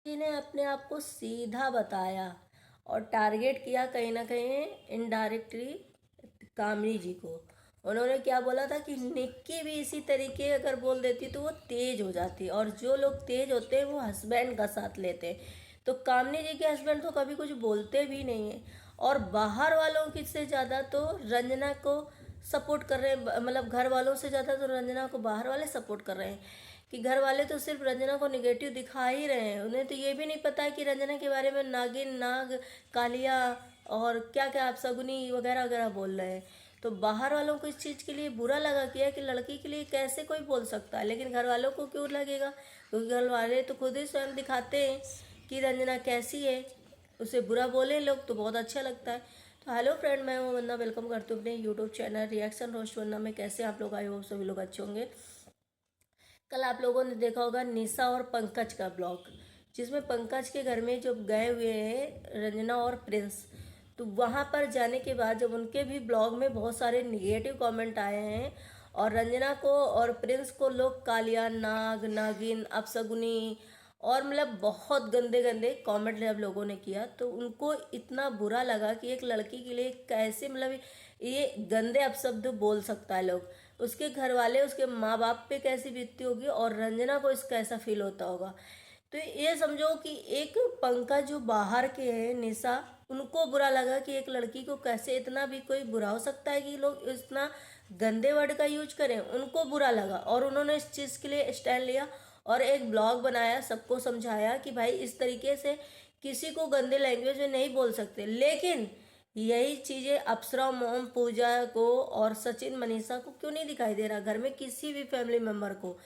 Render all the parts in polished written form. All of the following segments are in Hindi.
जी ने अपने आप को सीधा बताया और टारगेट किया कहीं ना कहीं इनडायरेक्टली कामनी जी को। उन्होंने क्या बोला था कि निक्की भी इसी तरीके अगर बोल देती तो वो तेज हो जाती, और जो लोग तेज होते हैं वो हस्बैंड का साथ लेते हैं। तो कामनी जी के हस्बैंड तो कभी कुछ बोलते भी नहीं है, और बाहर वालों की से ज़्यादा तो रंजना को सपोर्ट कर रहे हैं। मतलब घर वालों से ज़्यादा तो रंजना को बाहर वाले सपोर्ट कर रहे हैं, कि घर वाले तो सिर्फ रंजना को निगेटिव दिखा ही रहे हैं। उन्हें तो ये भी नहीं पता है कि रंजना के बारे में नागिन, नाग, कालिया और क्या क्या आप सगुनी वगैरह वगैरह बोल रहे हैं। तो बाहर वालों को इस चीज़ के लिए बुरा लगा किया कि लड़की के लिए कैसे कोई बोल सकता है, लेकिन घर वालों को क्यों लगेगा? क्योंकि घर वाले तो खुद ही स्वयं दिखाते हैं कि रंजना कैसी है। उसे बुरा बोले लोग तो बहुत अच्छा लगता है। तो हेलो फ्रेंड, मैं हूँ वंदना, वेलकम करती हूँ अपने यूट्यूब चैनल रिएक्शन रोस्ट वंदना में। कैसे आप लोग? आई होप सभी लोग अच्छे होंगे। कल आप लोगों ने देखा होगा निशा और पंकज का ब्लॉग, जिसमें पंकज के घर में जब गए हुए हैं रंजना और प्रिंस, तो वहाँ पर जाने के बाद जब उनके भी ब्लॉग में बहुत सारे निगेटिव कमेंट आए हैं, और रंजना को और प्रिंस को लोग कालिया, नाग, नागिन, अपशगुनी और मतलब बहुत गंदे गंदे कमेंट जब लोगों ने किया, तो उनको इतना बुरा लगा कि एक लड़की के लिए कैसे मतलब ये गंदे अपशब्द बोल सकता है लोग। उसके घर वाले, उसके माँ बाप पे कैसी बीतती होगी, और रंजना को इसका कैसा फील होता होगा। तो ये समझो कि एक पंकज जो बाहर के हैं, निशा, उनको बुरा लगा कि एक लड़की को कैसे इतना भी कोई बुरा हो सकता है कि लोग इतना गंदे वर्ड का यूज करें। उनको बुरा लगा और उन्होंने इस चीज़ के लिए स्टैंड लिया और एक ब्लॉग बनाया, सबको समझाया कि भाई इस तरीके से किसी को गंदे लैंग्वेज में नहीं बोल सकते। लेकिन यही चीजें अप्सरा, मोम, पूजा को और सचिन, मनीषा को क्यों नहीं दिखाई दे रहा? घर में किसी भी फैमिली मेंबर को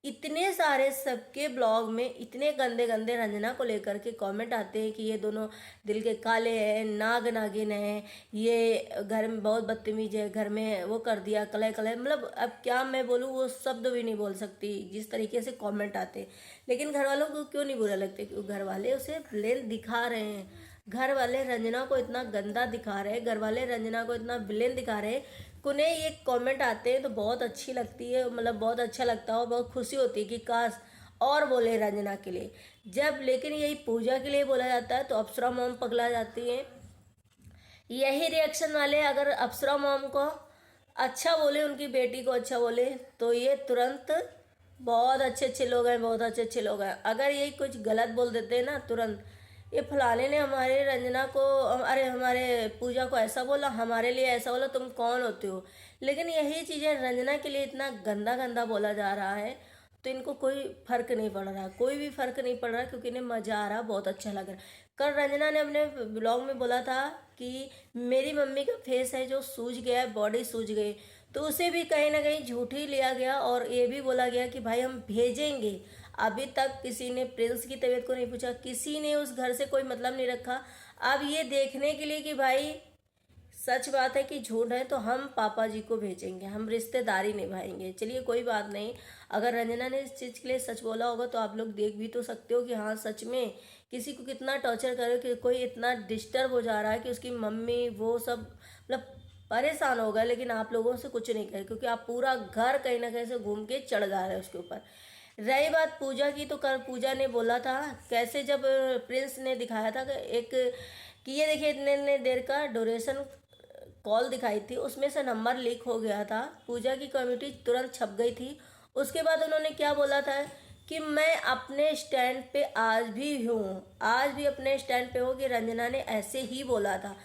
इतने सारे सबके ब्लॉग में इतने गंदे गंदे रंजना को लेकर के कमेंट आते हैं कि ये दोनों दिल के काले हैं, नाग नागिन है, ये घर में बहुत बदतमीज है, घर में वो कर दिया कलह कलह। मतलब अब क्या मैं बोलूँ, वो शब्द भी नहीं बोल सकती जिस तरीके से कमेंट आते हैं। लेकिन घर वालों को क्यों नहीं बुरा लगता? क्योंकि घर वाले उसे विलेन दिखा रहे हैं। घर वाले रंजना को इतना गंदा दिखा रहे हैं, घर वाले रंजना को इतना विलेन दिखा रहे हैं। उन्हें ये कमेंट आते हैं तो बहुत अच्छी लगती है, मतलब बहुत अच्छा लगता है और बहुत खुशी होती है कि काश और बोले रंजना के लिए। जब लेकिन यही पूजा के लिए बोला जाता है तो अप्सरा मॉम पगला जाती है। यही रिएक्शन वाले अगर अप्सरा मॉम को अच्छा बोले, उनकी बेटी को अच्छा बोले, तो ये तुरंत बहुत अच्छे अच्छे लोग हैं, बहुत अच्छे अच्छे लोग हैं। अगर ये कुछ गलत बोल देते हैं ना, तुरंत ये फलाने ने हमारे रंजना को, अरे हमारे पूजा को ऐसा बोला, हमारे लिए ऐसा बोला, तुम कौन होते हो? लेकिन यही चीज़ें रंजना के लिए इतना गंदा गंदा बोला जा रहा है, तो इनको कोई फर्क नहीं पड़ रहा, कोई भी फर्क नहीं पड़ रहा, क्योंकि इन्हें मजा आ रहा, बहुत अच्छा लग रहा। कल रंजना ने अपने ब्लॉग में बोला था कि मेरी मम्मी का फेस है जो सूज गया है, बॉडी सूज गई, तो उसे भी कहीं ना कहीं झूठ ही लिया गया और ये भी बोला गया कि भाई हम भेजेंगे। अभी तक किसी ने प्रिंस की तबीयत को नहीं पूछा, किसी ने उस घर से कोई मतलब नहीं रखा। अब ये देखने के लिए कि भाई सच बात है कि झूठ है, तो हम पापा जी को भेजेंगे, हम रिश्तेदारी निभाएंगे। चलिए कोई बात नहीं, अगर रंजना ने इस चीज़ के लिए सच बोला होगा तो आप लोग देख भी तो सकते हो कि हाँ सच में किसी को कितना टॉर्चर करे, कि कोई इतना डिस्टर्ब हो जा रहा है कि उसकी मम्मी वो सब मतलब परेशान हो गए, लेकिन आप लोगों से कुछ नहीं करे, क्योंकि आप पूरा घर कहीं ना कहीं से घूम के चढ़ जा रहे हैं उसके ऊपर। रही बात पूजा की, तो कल पूजा ने बोला था कैसे, जब प्रिंस ने दिखाया था कि एक कि ये देखिए इतने इतने देर का ड्यूरेशन कॉल दिखाई थी, उसमें से नंबर लीक हो गया था। पूजा की कम्युनिटी तुरंत छप गई थी। उसके बाद उन्होंने क्या बोला था कि मैं अपने स्टैंड पे आज भी हूँ, आज भी अपने स्टैंड पे हूँ, कि रंजना ने ऐसे ही बोला था।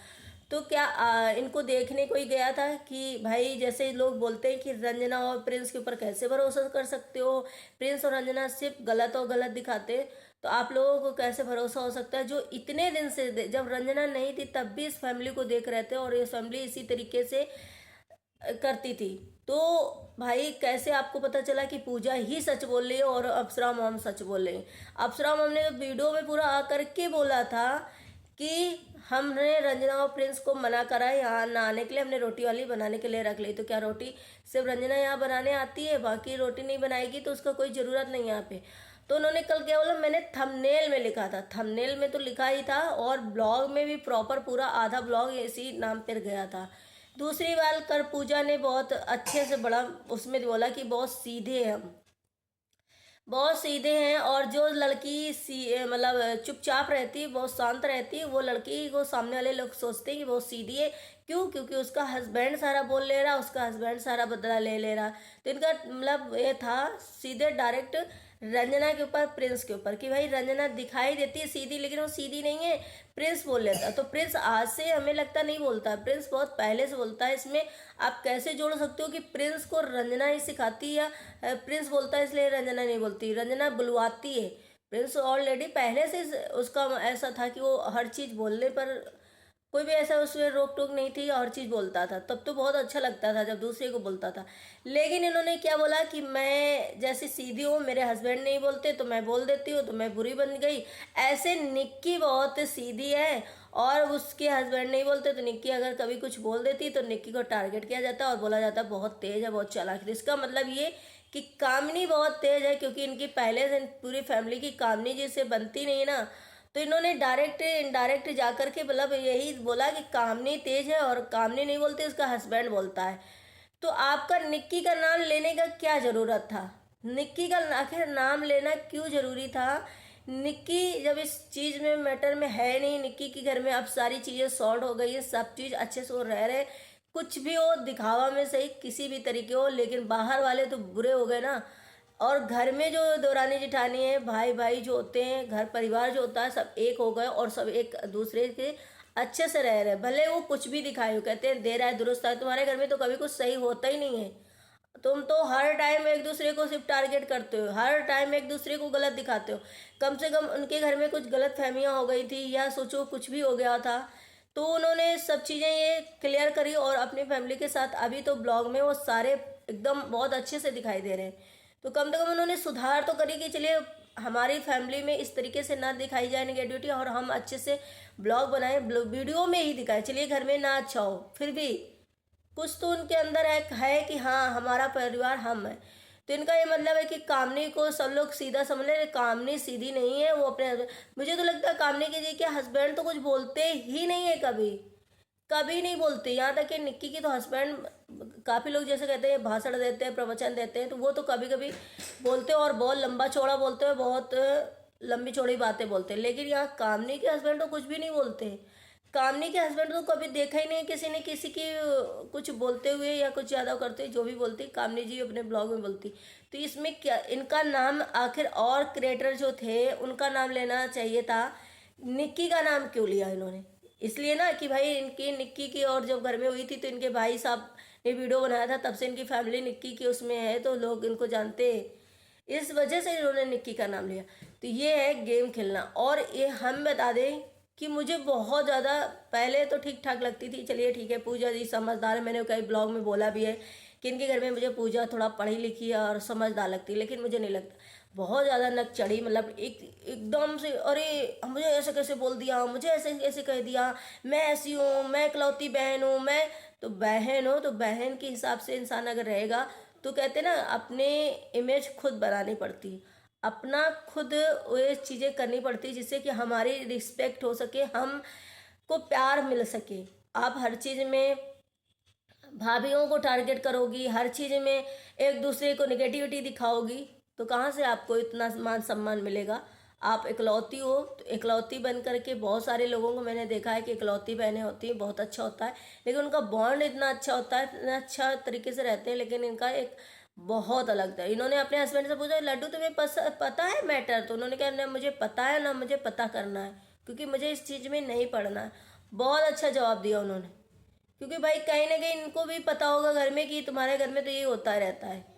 तो क्या इनको देखने कोई गया था कि भाई, जैसे लोग बोलते हैं कि रंजना और प्रिंस के ऊपर कैसे भरोसा कर सकते हो, प्रिंस और रंजना सिर्फ गलत और गलत दिखाते हैं, तो आप लोगों को कैसे भरोसा हो सकता है? जो इतने दिन से, जब रंजना नहीं थी तब भी इस फैमिली को देख रहे थे और ये फैमिली इसी तरीके से करती थी, तो भाई कैसे आपको पता चला कि पूजा ही सच बोल रही है और अप्सरा मॉम सच बोल रही है? अप्सरा मॉम ने वीडियो में पूरा आकर के बोला था कि हमने रंजना और प्रिंस को मना करा है यहाँ ना आने के लिए, हमने रोटी वाली बनाने के लिए रख ली। तो क्या रोटी सिर्फ रंजना यहाँ बनाने आती है, बाकी रोटी नहीं बनाएगी तो उसका कोई ज़रूरत नहीं है यहाँ पे? तो उन्होंने कल क्या बोला, मैंने थंबनेल में लिखा था, थंबनेल में तो लिखा ही था और ब्लॉग में भी प्रॉपर पूरा आधा ब्लॉग इसी नाम पर गया था। दूसरी बात, कर पूजा ने बहुत अच्छे से बड़ा उसमें बोला कि बहुत सीधे हैं हम, बहुत सीधे हैं। और जो लड़की मतलब चुपचाप रहती है, बहुत शांत रहती है, वो लड़की को सामने वाले लोग सोचते हैं कि बहुत सीधी है। क्यों? क्योंकि उसका हस्बैंड सारा बोल ले रहा, उसका हस्बैंड सारा बदला ले ले रहा। तो इनका मतलब ये था सीधे डायरेक्ट रंजना के ऊपर, प्रिंस के ऊपर, कि भाई रंजना दिखाई देती है सीधी, लेकिन वो सीधी नहीं है। प्रिंस बोल लेता। तो प्रिंस आज से हमें लगता नहीं बोलता, प्रिंस बहुत पहले से बोलता है। इसमें आप कैसे जोड़ सकते हो कि प्रिंस को रंजना ही सिखाती, या प्रिंस बोलता है इसलिए रंजना नहीं बोलती? रंजना बुलवाती है। प्रिंस ऑलरेडी पहले से उसका ऐसा था कि वो हर चीज़ बोलने पर कोई भी ऐसा उसमें रोक टोक नहीं थी, और चीज़ बोलता था। तब तो बहुत अच्छा लगता था जब दूसरे को बोलता था। लेकिन इन्होंने क्या बोला कि मैं जैसे सीधी हूँ, मेरे हस्बैंड नहीं बोलते तो मैं बोल देती हूँ, तो मैं बुरी बन गई। ऐसे निक्की बहुत सीधी है, और उसके हस्बैंड नहीं बोलते तो निक्की अगर कभी कुछ बोल देती तो निक्की को टारगेट किया जाता और बोला जाता बहुत तेज है, बहुत चालाक है। इसका मतलब ये कि कामिनी बहुत तेज है, क्योंकि इनकी पहले से पूरी फैमिली की कामिनी जी से बनती नहीं ना। तो इन्होंने डायरेक्ट इनडायरेक्ट जा करके मतलब यही बोला कि कामनी तेज है, और कामनी नहीं बोलते, उसका हस्बैंड बोलता है। तो आपका निक्की का नाम लेने का क्या ज़रूरत था? निक्की का आखिर नाम लेना क्यों ज़रूरी था? निक्की जब इस चीज़ में मैटर में है नहीं, निक्की के घर में अब सारी चीज़ें सॉल्व हो गई है, सब चीज़ अच्छे से वो रह रहे। कुछ भी हो दिखावा में सही, किसी भी तरीके हो, लेकिन बाहर वाले तो बुरे हो गए ना। और घर में जो देवरानी जेठानी है, भाई भाई जो होते हैं, घर परिवार जो होता है, सब एक हो गए और सब एक दूसरे के अच्छे से रह रहे। भले वो कुछ भी दिखाए हो, कहते हैं दे रहा है दुरुस्त है। तुम्हारे घर में तो कभी कुछ सही होता ही नहीं है। तुम तो हर टाइम एक दूसरे को सिर्फ टारगेट करते हो, हर टाइम एक दूसरे को गलत दिखाते हो। कम से कम उनके घर में कुछ गलत फहमियाँ हो गई थी, या सोचो कुछ भी हो गया था, तो उन्होंने सब चीज़ें ये क्लियर करी, और अपनी फैमिली के साथ अभी तो ब्लॉग में वो सारे एकदम बहुत अच्छे से दिखाई दे रहे हैं। तो कम से कम उन्होंने सुधार तो करी कि चलिए हमारी फैमिली में इस तरीके से ना दिखाई जाए नेगेटिविटी, और हम अच्छे से ब्लॉग बनाए, वीडियो में ही दिखाए। चलिए घर में ना अच्छा हो, फिर भी कुछ तो उनके अंदर एक है कि हाँ हमारा परिवार हम है। तो इनका ये मतलब है कि कामनी को सब लोग सीधा समझ ले, कामनी सीधी नहीं है, वो अपने मुझे तो लगता है कामनी के जी के हस्बैंड तो कुछ बोलते ही नहीं है, कभी कभी नहीं बोलते। यहाँ तक कि निक्की की तो हस्बैंड, काफ़ी लोग जैसे कहते हैं भाषण देते हैं, प्रवचन देते हैं, तो वो तो कभी कभी बोलते हैं, और बहुत लंबा चौड़ा बोलते हैं, बहुत लंबी चौड़ी बातें बोलते हैं। लेकिन यहाँ कामनी के हस्बैंड तो कुछ भी नहीं बोलते। कामनी के हस्बैंड तो कभी देखा ही नहीं किसी ने किसी की कुछ बोलते हुए या कुछ ज़्यादा करते, जो भी बोलती कामनी जी अपने ब्लॉग में बोलती। तो इसमें क्या इनका नाम आखिर, और क्रिएटर जो थे उनका नाम लेना चाहिए था, निक्की का नाम क्यों लिया इन्होंने? इसलिए ना कि भाई इनकी निक्की की, और जब घर में हुई थी तो इनके भाई साहब ने वीडियो बनाया था, तब से इनकी फैमिली निक्की की उसमें है, तो लोग इनको जानते हैं। इस वजह से इन्होंने निक्की का नाम लिया। तो ये है गेम खेलना। और ये हम बता दें कि मुझे बहुत ज़्यादा पहले तो ठीक ठाक लगती थी, चलिए ठीक है पूजा जी समझदार है, मैंने कई ब्लॉग में बोला भी है कि इनके घर में मुझे पूजा थोड़ा पढ़ी लिखी है और समझदार लगती है, लेकिन मुझे नहीं लगता। बहुत ज़्यादा नक चढ़ी, मतलब एकदम से, अरे मुझे ऐसे कैसे बोल दिया, मुझे ऐसे कैसे कह दिया, मैं ऐसी हूँ, मैं इकलौती बहन हूँ, मैं तो बहन हो तो बहन के हिसाब से इंसान अगर रहेगा, तो कहते ना अपने इमेज खुद बनानी पड़ती है, अपना खुद वो चीज़ें करनी पड़ती है, जिससे कि हमारी रिस्पेक्ट हो सके, हम को प्यार मिल सके। आप हर चीज़ में भाभीियों को टारगेट करोगी, हर चीज़ में एक दूसरे को निगेटिविटी दिखाओगी, तो कहाँ से आपको इतना मान सम्मान मिलेगा? आप इकलौती हो, तो इकलौती बन करके बहुत सारे लोगों को मैंने देखा है कि इकलौती बहनें होती हैं, बहुत अच्छा होता है, लेकिन उनका बॉन्ड इतना अच्छा होता है, इतना अच्छा तरीके से रहते हैं, लेकिन इनका एक बहुत अलग था। इन्होंने अपने हस्बैंड से पूछा लड्डू तुम्हें पता है मैटर? तो उन्होंने कहा ना मुझे पता है ना मुझे पता करना है, क्योंकि मुझे इस चीज़ में नहीं पढ़ना है। बहुत अच्छा जवाब दिया उन्होंने, क्योंकि भाई कहीं ना कहीं इनको भी पता होगा घर में कि तुम्हारे घर में तो ये होता रहता है।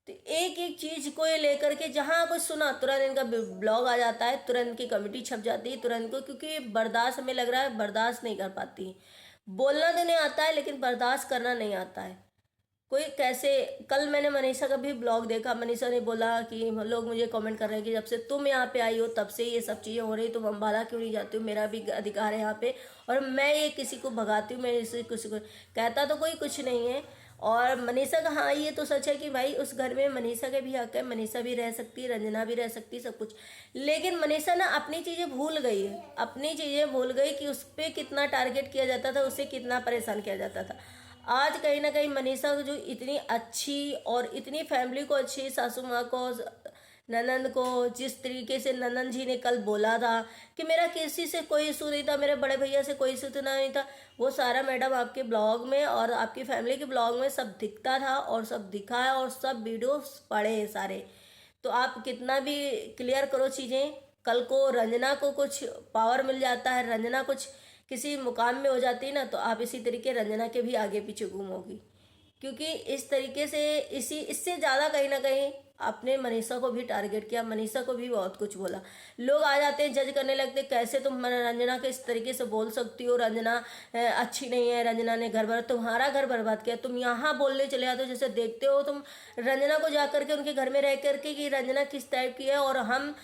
तो एक एक चीज़ को ये लेकर के जहाँ कुछ सुना तुरंत इनका ब्लॉग आ जाता है, तुरंत की कमेटी छप जाती है तुरंत को, क्योंकि बर्दाश्त हमें लग रहा है बर्दाश्त नहीं कर पाती। बोलना तो नहीं आता है, लेकिन बर्दाश्त करना नहीं आता है। कोई कैसे, कल मैंने मनीषा का भी ब्लॉग देखा, मनीषा ने बोला कि लोग मुझे कमेंट कर रहे हैं कि जब से तुम यहाँ पे आई हो तब से ये सब चीज़ें हो रही, तुम अम्बाला क्यों नहीं जाती हो, मेरा भी अधिकार है यहाँ पे, और मैं ये किसी को भगाती हूँ, मैं इसे किसी को कहता तो कोई कुछ नहीं है। और मनीषा का हाँ ये तो सच है कि भाई उस घर में मनीषा के भी हक है, मनीषा भी रह सकती है, रंजना भी रह सकती है, सब कुछ। लेकिन मनीषा ना अपनी चीज़ें भूल गई है, अपनी चीज़ें भूल गई कि उस पर कितना टारगेट किया जाता था, उसे कितना परेशान किया जाता था। आज कहीं ना कहीं मनीषा जो इतनी अच्छी और इतनी फैमिली को अच्छी, सासू माँ को ननंद को, जिस तरीके से ननंद जी ने कल बोला था कि मेरा किसी से कोई इशू नहीं था, मेरे बड़े भैया से कोई इशू नहीं था, वो सारा मैडम आपके ब्लॉग में और आपकी फैमिली के ब्लॉग में सब दिखता था और सब दिखा है और सब वीडियोस पड़े हैं सारे। तो आप कितना भी क्लियर करो चीज़ें, कल को रंजना को कुछ पावर मिल जाता है, रंजना कुछ किसी मुकाम में हो जाती है ना, तो आप इसी तरीके रंजना के भी आगे पीछे घूमोगी। क्योंकि इस तरीके से इससे ज़्यादा कहीं ना कहीं आपने मनीषा को भी टारगेट किया, मनीषा को भी बहुत कुछ बोला। लोग आ जाते हैं जज करने लगते, कैसे तुम रंजना के इस तरीके से बोल सकती हो, रंजना अच्छी नहीं है, रंजना ने घर बर्बाद, तुम्हारा घर बर्बाद किया, तुम यहाँ बोलने चले आते हो। जैसे देखते हो तुम रंजना को जा करके उनके घर में रह करके कि रंजना किस टाइप की है, और हम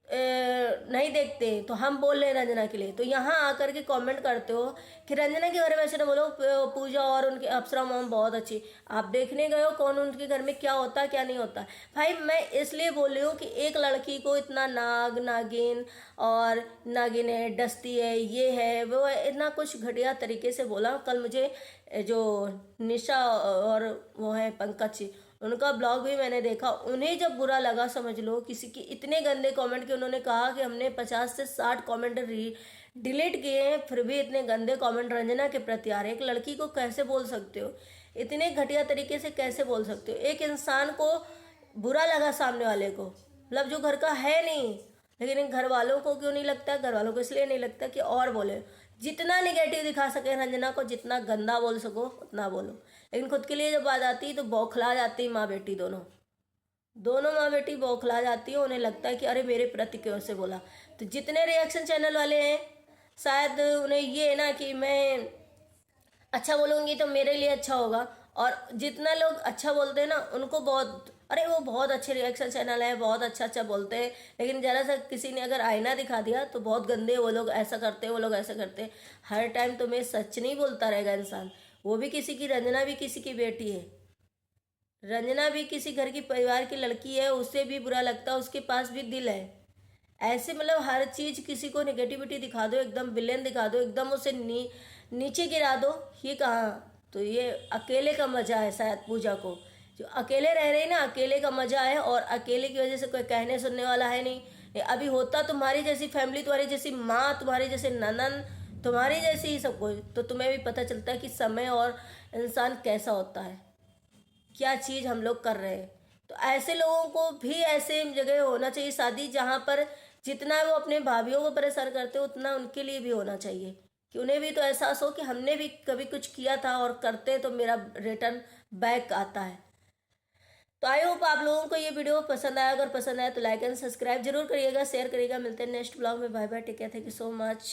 नहीं देखते तो हम बोल रहे हैं रंजना के लिए, तो यहाँ आकर के कमेंट करते हो कि रंजना के बारे में ऐसे ना बोलो, पूजा और उनके अप्सरा मॉम बहुत अच्छी। आप देखने गए हो कौन उनके घर में क्या होता है क्या नहीं होता है। भाई मैं इसलिए बोल रही हूँ कि एक लड़की को इतना नाग नागिन और नागिन है, डस्ती है, ये है वो है, इतना कुछ घटिया तरीके से बोला। कल मुझे जो निशा और वो है पंकज, उनका ब्लॉग भी मैंने देखा, उन्हें जब बुरा लगा, समझ लो किसी की इतने गंदे कमेंट के, उन्होंने कहा कि हमने 50 से 60 कमेंट डिलीट किए हैं, फिर भी इतने गंदे कमेंट रंजना के प्रति आ रहे। एक लड़की को कैसे बोल सकते हो, इतने घटिया तरीके से कैसे बोल सकते हो। एक इंसान को बुरा लगा सामने वाले को, मतलब जो घर का है नहीं, लेकिन घर वालों को क्यों नहीं लगता, घर वालों को इसलिए नहीं लगता कि और बोले, जितना निगेटिव दिखा सके रंजना को, जितना गंदा बोल सको उतना बोलो, लेकिन खुद के लिए जब बात आती है तो बौखला जाती है माँ बेटी दोनों। दोनों माँ बेटी बौखला जाती है, उन्हें लगता है कि अरे मेरे प्रति क्यों से बोला। तो जितने रिएक्शन चैनल वाले हैं, शायद उन्हें ये है ना कि मैं अच्छा बोलूँगी तो मेरे लिए अच्छा होगा, और जितना लोग अच्छा बोलते हैं ना उनको बहुत, अरे वो बहुत अच्छे रिएक्शन चैनल है, बहुत अच्छा अच्छा बोलते हैं, लेकिन ज़रा सा किसी ने अगर आईना दिखा दिया तो बहुत गंदे, वो लोग ऐसा करते हैं, वो लोग ऐसा करते हैं। हर टाइम तुम्हें सच नहीं बोलता रहेगा इंसान। वो भी किसी की, रंजना भी किसी की बेटी है, रंजना भी किसी घर की परिवार की लड़की है, उसे भी बुरा लगता है, उसके पास भी दिल है। ऐसे मतलब हर चीज़ किसी को नेगेटिविटी दिखा दो, एकदम विलेन दिखा दो, एकदम उसे नीचे गिरा दो, ये कहाँ। तो ये अकेले का मज़ा है शायद पूजा को, जो अकेले रह रहे हैं ना, अकेले का मज़ा है, और अकेले की वजह से कोई कहने सुनने वाला है नहीं। अभी होता तुम्हारी जैसी फैमिली, तुम्हारी जैसी माँ, तुम्हारे जैसे ननन, तुम्हारी जैसी ही सब कुछ, तो तुम्हें भी पता चलता है कि समय और इंसान कैसा होता है, क्या चीज़ हम लोग कर रहे हैं। तो ऐसे लोगों को भी ऐसे जगह होना चाहिए शादी, जहाँ पर जितना वो अपने भाभीियों को परेशान करते हो उतना उनके लिए भी होना चाहिए, कि उन्हें भी तो एहसास हो कि हमने भी कभी कुछ किया था और करते तो मेरा रिटर्न बैक आता है। तो आई होप आप लोगों को ये वीडियो पसंद आया, अगर पसंद आया तो लाइक एंड सब्सक्राइब जरूर करिएगा, शेयर करिएगा। मिलते हैं नेक्स्ट ब्लॉग में, bye bye, take care, thank you so much.